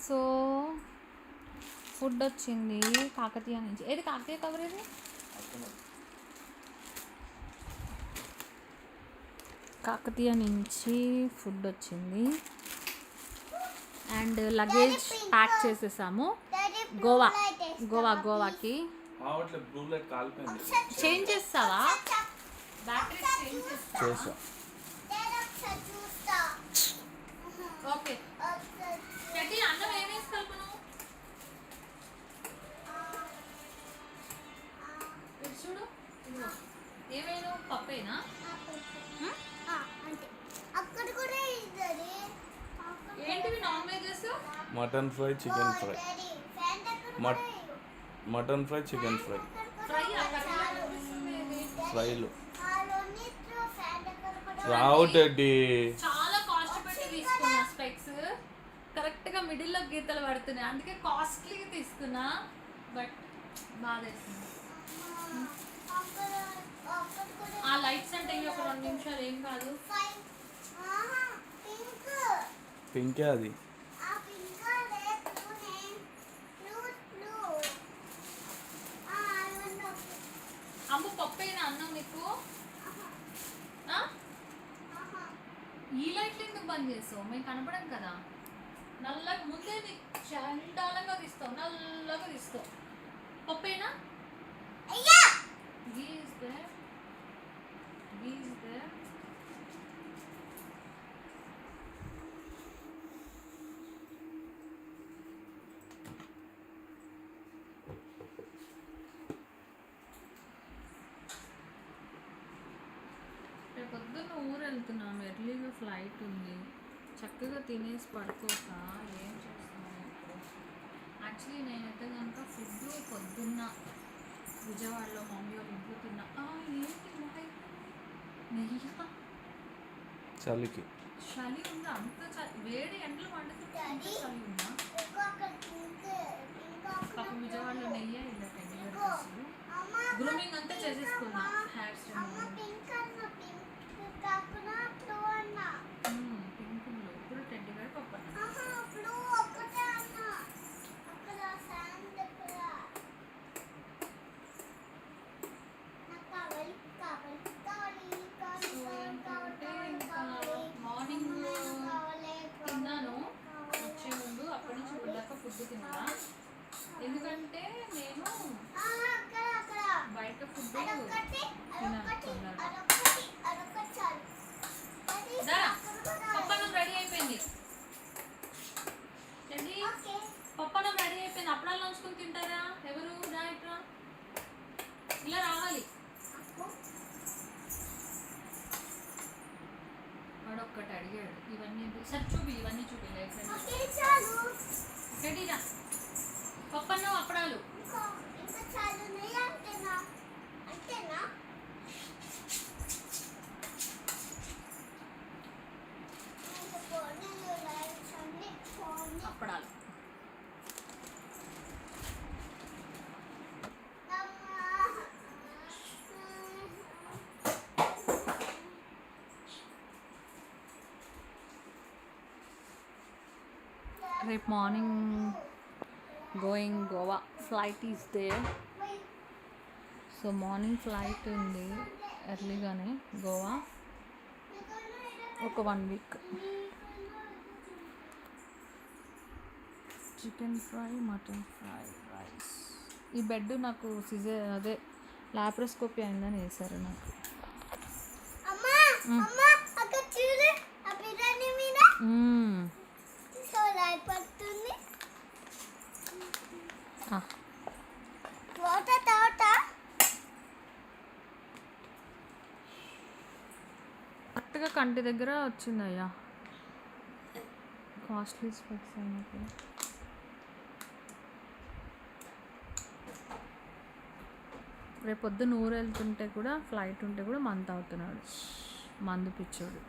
So food వచ్చింది కాకతీయ నుంచి. ఏది కాకతీయ కవర్ ఇది? కాకతీయ నుంచి ఫుడ్ వచ్చింది అండ్ లగేజ్ ప్యాక్ చేసేసాము. గోవాకి చేంజ్ చేస్తావా? బ్యాటరీ చేంజ్ చేస్తా. ఓకే అన్నం ఏమేసి కలుపును? చూడు ఏమైనా పప్పేనా? ఏంటివి non vegs? Mutton fry, chicken fry. Mutton fry, chicken fry. ఫ్రైలు రావు టెడ్డీ. చాలా కాస్ట్ పెట్టి తీసుకున్నా స్పెక్స్. కరెక్ట్గా మిడిల్లో గీతలు పడుతున్నాయి, అందుకే కాస్ట్లీగా తీసుకున్నా. బట్ బాధేస్తుంది. ఆ లైట్స్ అంటే ఒక 2 నిమిషాలు ఏం కాదు. పింకే అది. అమ్మ పప్పేనా అన్నం నీకు? ఈ లైట్లు ఎందుకు బంద్ చేస్తావు? మేము కనపడం కదా. నల్లగా ముందే నీకు చండాలంగా తీస్తావు, నల్లగా తీస్తావు. పప్పేనా? పొద్దున్న ఊరు వెళ్తున్నాము, ఎర్లీగా ఫ్లైట్ ఉంది. చక్కగా తినేసి పడుకోక ఏం చేస్తున్నాను ఇప్పుడు? యాక్చువల్లీ నేనైతే కనుక ఫుడ్ పొద్దున్న విజయవాడలో మమ్మీ వాళ్ళు ఇంట్లో తిన్నా. ఏంటి నెయ్యి చలికి చలి ఉందా? అంత వేడి ఎండలు వండుతుంటే చలి ఉందా? పాపం విజయవాడలో నెయ్యి ఇలా గ్రూమింగ్ అంతా చేసేసుకున్నా. హెయిర్ స్టైల్ పింకుల్లో ఇప్పుడు టెడ్డీ గారు పప్పు మార్నింగ్ తిన్నాను వచ్చే ముందు. అప్పటి నుంచి ఇప్పుడు ఫుడ్ తిన్నా, ఎందుకంటే నేను బయట ఫుడ్ తినాను. పప్పన్నం రెడీ అయిపోయింది. పప్పన్నం రెడీ అయిపోయింది. అప్పడాలు నంచుకుని తింటారా ఎవరు? ఇట్రా ఇలా రావాలి. వాడొక్కటి అడిగాడు. ఇవన్నీ సార్ చూపి, ఇవన్నీ చూపి. రెడీరా? పప్పన్నం అప్పడాలు. అప్పడాలు రేపు morning going Goa. Flight is there. So morning flight ఉంది ఎర్లీగానే గోవా. ఒక 1 week. Chicken fry, mutton fry, rice. ఈ బెడ్ నాకు అదే లాప్రోస్కోపీ అయిందని వేశారు నాకు. కరెక్ట్గా కంటి దగ్గర వచ్చిందయ్యా. కాస్ట్లీ స్పెక్స్ అయినప్పుడు రేపు పొద్దున్న ఊరు వెళ్తుంటే కూడా ఫ్లైట్ ఉంటే కూడా మందు తాగుతున్నాడు, మందు పిచ్చోడు.